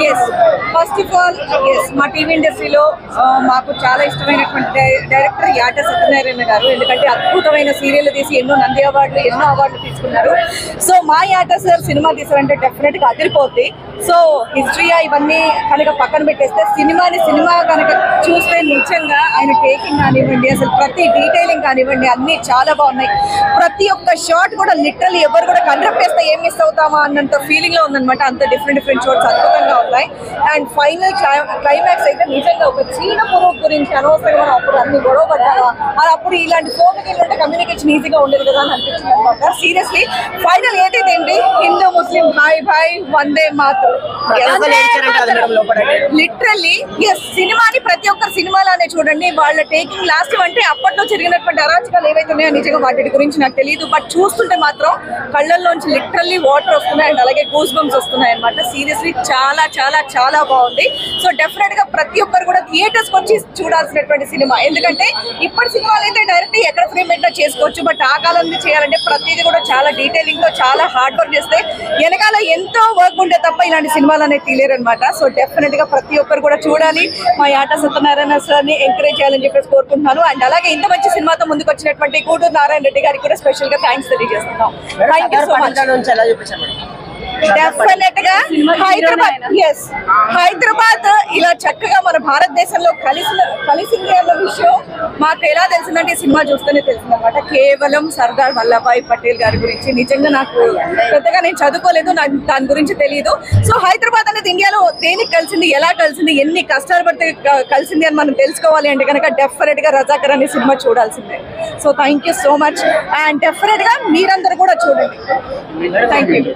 Yes first of all yes మా TV ఇండస్ట్రీలో మాకు చాలా ఇష్టమైనటువంటి డైరెక్టర్ యాట సత్యనారాయణ గారు. ఎందుకంటే అద్భుతమైన సీరియల్ తీసి ఎన్నో నంది అవార్డులు ఎన్నో అవార్డులు తీసుకున్నారు. సో మా యాట సార్ సినిమా తీసారంటే డెఫినెట్ గా అదిరిపోద్ది. సో హిస్టరీయా ఇవన్నీ కనుక పక్కన పెట్టేస్తే సినిమా కనుక చూస్తే నిజంగా ఆయన టేకింగ్ కానివ్వండి, అసలు ప్రతి డీటెయిలింగ్ కానివ్వండి అన్ని చాలా బాగున్నాయి. ప్రతి ఒక్క షాట్ కూడా లిటరల్లీ ఎవరు కూడా కన్రప్పేస్తే ఏం మిస్ అవుతామా అన్నంత ఫీలింగ్ లో ఉందన్నమాట. అంత డిఫరెంట్ షాట్స్ అద్భుతంగా ఉన్నాయి. అండ్ ఫైనల్ క్లైమాక్స్ అయితే నిజంగా ఒక చీన పురుగు గురించి అనవసరంగా అప్పుడు అన్ని గొడవ పడ్డారా, అప్పుడు ఇలాంటి ఫోన్ ఉంటే కమ్యూనికేషన్ ఈజీగా ఉండేది కదా అని అనిపించింది అనమాట. సీరియస్లీ ఫైనల్ ఏదైతే ఏంటి హిందూ ముస్లిం భాయ్ భాయ్ వందే మాతరం లిటరల్లీ ఎస్ సినిమాని ప్రతి ఒక్క సినిమాలోనే చూడండి. వాళ్ళ టేకింగ్ లాస్ట్ అంటే అప్పట్లో జరిగినటువంటి అరాచకాలు ఏవైతే ఉన్నాయో నిజంగా వాటి గురించి నాకు తెలియదు. బట్ చూస్తుంటే మాత్రం కళ్ళల్లోంచి లిటరల్లీ వాటర్ వస్తున్నాయి అండ్ అలాగే గూస్ బంప్స్ వస్తున్నాయి అనమాట. సీరియస్లీ చాలా చాలా చాలా బాగుంది. సో డెఫినెట్ గా ప్రతి ఒక్కరు కూడా థియేటర్స్ వచ్చి చూడాల్సినటువంటి సినిమా. ఎందుకంటే ఇప్పటి సినిమాలు అయితే డైరెక్ట్ ఎక్కడ ఫ్రేమ్ పెట్టినా చేసుకోవచ్చు. బట్ ఆ కాలం చేయాలంటే ప్రతిదీ కూడా చాలా డీటెయిలింగ్ తో చాలా హార్డ్ వర్క్ చేస్తే వెనకాల ఎంతో వర్క్ ఉంటే తప్ప ఇలాంటి సినిమాలు అనేది తీయలేరు అనమాట. సో డెఫినెట్ గా ప్రతి ఒక్కరు కూడా చూడాలి. మా యాట సత్యనారాయణ సార్ ని ఎంకరేజ్ చేయాలని చెప్పేసి కోరుకుంటున్నాను. అండ్ అలాగే ఇంత మంచి సినిమాతో ముందుకు వచ్చినటువంటి గూడూరు నారాయణ రెడ్డి గారికి కూడా స్పెషల్ గా థ్యాంక్స్ తెలియజేస్తున్నాం. Thank you so much. Definite గా హైదరాబాద్ ఇలా చక్కగా మన భారతదేశంలో కలిసింది అన్న విషయం మాకు ఎలా తెలిసిందంటే ఈ సినిమా చూస్తేనే తెలిసిందన్నమాట. కేవలం సర్దార్ వల్లభాయ్ పటేల్ గారి గురించి నిజంగా నాకు పెద్దగా నేను చదువుకోలేదు, నాకు దాని గురించి తెలియదు. సో హైదరాబాద్ అనేది ఇండియాలో దేనికి కలిసింది, ఎలా కలిసింది, ఎన్ని కష్టాలు పడితే కలిసింది అని మనం తెలుసుకోవాలి అంటే కనుక డెఫినెట్ గా రజాకర్ అనే సినిమా చూడాల్సిందే. So thank you so much. And definite గా మీరందరూ కూడా చూడండి. Thank you.